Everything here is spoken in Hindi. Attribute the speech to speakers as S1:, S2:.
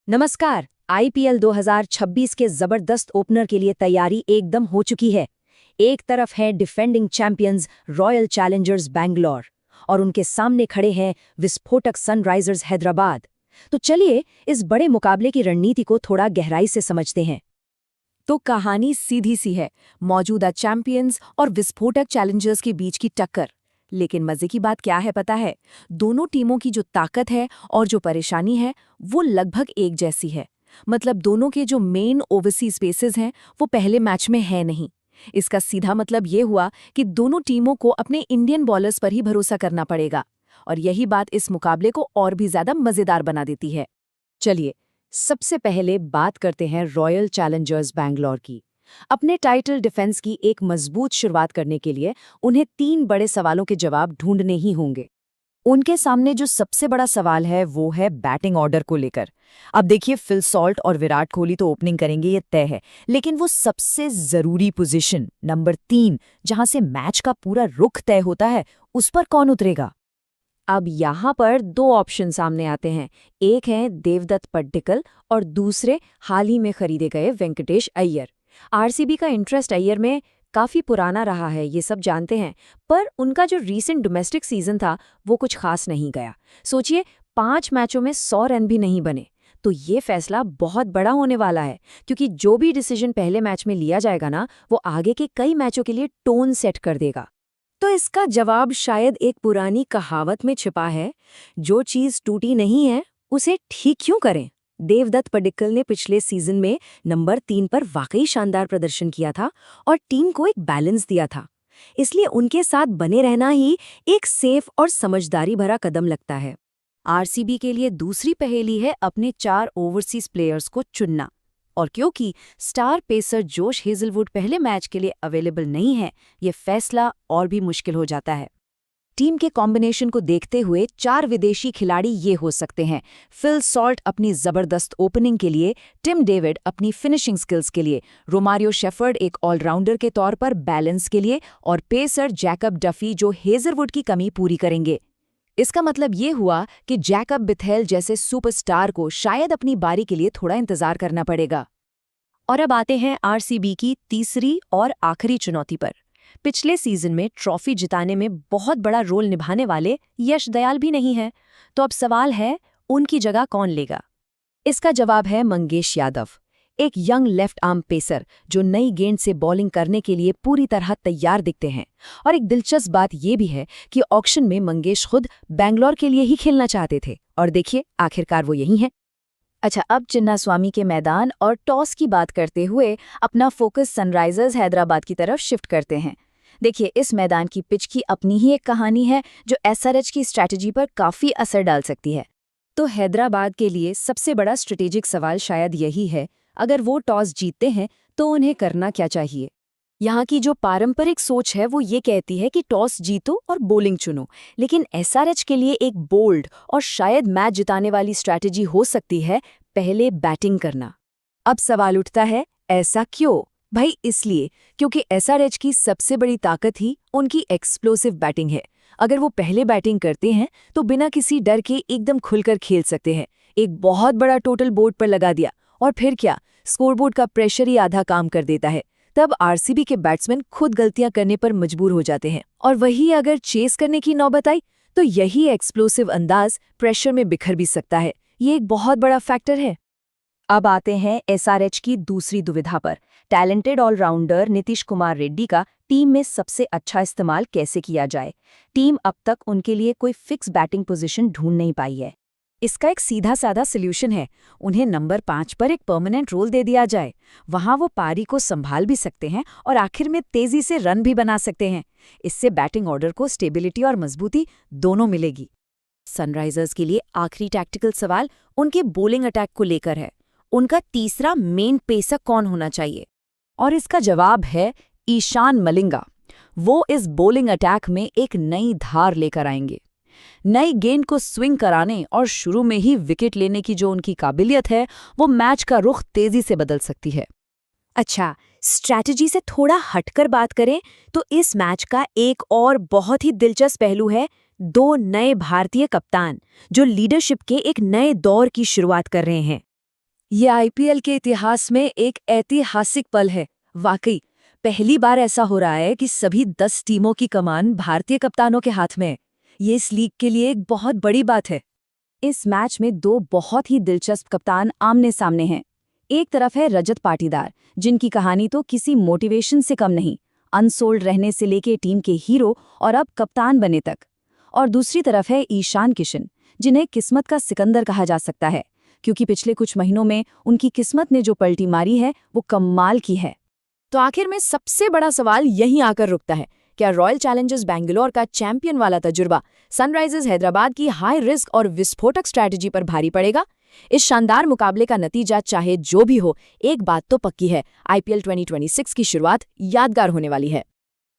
S1: नमस्कार। आईपीएल 2026 के जबरदस्त ओपनर के लिए तैयारी एकदम हो चुकी है। एक तरफ है defending champions royal Challengers Bangalore और उनके सामने खड़े हैं विस्फोटक सनराइजर्स हैदराबाद। तो चलिए इस बड़े मुकाबले की रणनीति को थोड़ा गहराई से समझते हैं।
S2: तो कहानी सीधी सी है, मौजूदा चैंपियंस और विस्फोटक चैलेंजर्स के बीच की टक्कर। लेकिन मजे की बात क्या है पता है, दोनों टीमों की जो ताकत है और जो परेशानी है वो लगभग एक जैसी है। मतलब दोनों के जो मेन ओवरसीज स्पेसेस हैं वो पहले मैच में है नहीं। इसका सीधा मतलब ये हुआ कि दोनों टीमों को अपने इंडियन बॉलर्स पर ही भरोसा करना पड़ेगा, और यही बात इस मुकाबले को और भी ज्यादा मजेदार बना देती है।
S1: चलिए सबसे पहले बात करते हैं रॉयल चैलेंजर्स बैंगलोर की। अपने टाइटल डिफेंस की एक मजबूत शुरुआत करने के लिए उन्हें 3 बड़े सवालों के जवाब ढूंढने ही होंगे। उनके सामने जो सबसे बड़ा सवाल है वो है बैटिंग ऑर्डर को लेकर। अब देखिए, फिल सॉल्ट और विराट कोहली तो ओपनिंग करेंगे, ये तय है, लेकिन वो सबसे जरूरी पोजीशन नंबर 3, जहां से मैच का पूरा रुख तय होता है, उस पर कौन उतरेगा? अब यहाँ पर 2 ऑप्शन सामने आते हैं। एक है देवदत्त पड्डिकल और दूसरे हाल ही में खरीदे गए वेंकटेश अय्यर। आरसीबी का इंटरेस्ट अय्यर में काफी पुराना रहा है, ये सब जानते हैं, पर उनका जो रीसेंट डोमेस्टिक सीजन था वो कुछ खास नहीं गया। सोचिए, 5 मैचों में 100 रन भी नहीं बने। तो ये फैसला बहुत बड़ा होने वाला है, क्योंकि जो भी डिसीजन पहले मैच में लिया जाएगा ना, वो आगे के कई मैचों के लिए टोन सेट कर देगा। तो इसका जवाब शायद एक पुरानी कहावत में छिपा है, जो चीज टूटी नहीं है उसे ठीक क्यों करें। देवदत्त पडिक्कल ने पिछले सीजन में नंबर 3 पर वाकई शानदार प्रदर्शन किया था और टीम को एक बैलेंस दिया था। इसलिए उनके साथ बने रहना ही एक सेफ और समझदारी भरा कदम लगता है। आरसीबी के लिए दूसरी पहेली है अपने 4 ओवरसीज प्लेयर्स को चुनना। और क्योंकि स्टार पेसर जोश हेजलवुड पहले मैच के लिए अवेलेबल नहीं है, ये फैसला और भी मुश्किल हो जाता है। टीम के कॉम्बिनेशन को देखते हुए 4 विदेशी खिलाड़ी ये हो सकते हैं: फिल सॉल्ट अपनी जबरदस्त ओपनिंग के लिए, टिम डेविड अपनी फिनिशिंग स्किल्स के लिए, रोमारियो शेफर्ड एक ऑलराउंडर के तौर पर बैलेंस के लिए, और पेसर जैकब डफी जो हेजलवुड की कमी पूरी करेंगे। इसका मतलब ये हुआ कि जैकब बिथेल जैसे सुपरस्टार को शायद अपनी बारी के लिए थोड़ा इंतजार करना पड़ेगा। और अब आते हैं आरसीबी की तीसरी और आखिरी चुनौती पर। पिछले सीजन में ट्रॉफी जिताने में बहुत बड़ा रोल निभाने वाले यश दयाल भी नहीं है। तो अब सवाल है, उनकी जगह कौन लेगा? इसका जवाब है मंगेश यादव, एक यंग लेफ्ट आर्म पेसर जो नई गेंद से बॉलिंग करने के लिए पूरी तरह तैयार दिखते हैं। और एक दिलचस्प बात यह भी है कि ऑक्शन में मंगेश खुद बैंगलोर के लिए ही खेलना चाहते थे, और देखिए आखिरकार वो यही हैं। अच्छा, अब चिन्नास्वामी के मैदान और टॉस की बात करते हुए अपना फोकस सनराइजर्स हैदराबाद की तरफ शिफ्ट करते हैं। देखिए, इस मैदान की पिच की अपनी ही एक कहानी है जो एसआरएच की स्ट्रैटेजी पर काफी असर डाल सकती है। तो हैदराबाद के लिए सबसे बड़ा स्ट्रेटेजिक सवाल शायद यही है, अगर वो टॉस जीतते हैं तो उन्हें करना क्या चाहिए। यहाँ की जो पारंपरिक सोच है वो ये कहती है कि टॉस जीतो और बॉलिंग चुनो, लेकिन एसआरएच के लिए एक बोल्ड और शायद मैच जिताने वाली स्ट्रैटेजी हो सकती है पहले बैटिंग करना। अब सवाल उठता है, ऐसा क्यों? भाई इसलिए क्योंकि एसआरएच की सबसे बड़ी ताकत ही उनकी एक्सप्लोसिव बैटिंग है। अगर वो पहले बैटिंग करते हैं तो बिना किसी डर के एकदम खुलकर खेल सकते हैं। एक बहुत बड़ा टोटल बोर्ड पर लगा दिया और फिर क्या, स्कोरबोर्ड का प्रेशर ही आधा काम कर देता है। तब आरसीबी के बैट्समैन खुद गलतियां करने पर मजबूर हो जाते हैं, और वही अगर चेस करने की नौबत आई तो यही एक्सप्लोसिव अंदाज प्रेशर में बिखर भी सकता है। ये एक बहुत बड़ा फैक्टर है। अब आते हैं एसआरएच की दूसरी दुविधा पर। टैलेंटेड ऑलराउंडर नीतीश कुमार रेड्डी का टीम में सबसे अच्छा इस्तेमाल कैसे किया जाए। टीम अब तक उनके लिए कोई फिक्स बैटिंग पोजीशन ढूंढ नहीं पाई है। इसका एक सीधा साधा सॉल्यूशन है, उन्हें नंबर 5 पर एक परमानेंट रोल दे दिया जाए। वहां वो पारी को संभाल भी सकते हैं और आखिर में तेजी से रन भी बना सकते हैं। इससे बैटिंग ऑर्डर को स्टेबिलिटी और मजबूती दोनों मिलेगी। सनराइजर्स के लिए आखिरी टैक्टिकल सवाल उनके बॉलिंग अटैक को लेकर है। उनका तीसरा मेन पेसर कौन होना चाहिए? और इसका जवाब है ईशान मलिंगा। वो इस बॉलिंग अटैक में एक नई धार लेकर आएंगे। नई गेंद को स्विंग कराने और शुरू में ही विकेट लेने की जो उनकी काबिलियत है, वो मैच का रुख तेजी से बदल सकती है। अच्छा, स्ट्रैटेजी से थोड़ा हटकर बात करें तो इस मैच का एक और बहुत ही दिलचस्प पहलू है 2 नए भारतीय कप्तान जो लीडरशिप के एक नए दौर की शुरुआत कर रहे हैं।
S2: ये आईपीएल के इतिहास में एक ऐतिहासिक पल है। वाकई पहली बार ऐसा हो रहा है कि सभी 10 टीमों की कमान भारतीय कप्तानों के हाथ में है। ये इस लीग के लिए एक बहुत बड़ी बात है।
S1: इस मैच में दो बहुत ही दिलचस्प कप्तान आमने सामने हैं। एक तरफ है रजत पाटीदार, जिनकी कहानी तो किसी मोटिवेशन से कम नहीं, अनसोल्ड रहने से लेके टीम के हीरो और अब कप्तान बने तक। और दूसरी तरफ है ईशान किशन, जिन्हें किस्मत का सिकंदर कहा जा सकता है, क्योंकि पिछले कुछ महीनों में उनकी किस्मत ने जो पलटी मारी है वो कमाल की है। तो आखिर में सबसे बड़ा सवाल यहीं आकर रुकता है, क्या रॉयल चैलेंजर्स बैंगलोर का चैंपियन वाला तजुर्बा सनराइजर्स हैदराबाद की हाई रिस्क और विस्फोटक स्ट्रैटेजी पर भारी पड़ेगा? इस शानदार मुकाबले का नतीजा चाहे जो भी हो, एक बात तो पक्की है, आईपीएल 2026 की शुरुआत यादगार होने वाली है।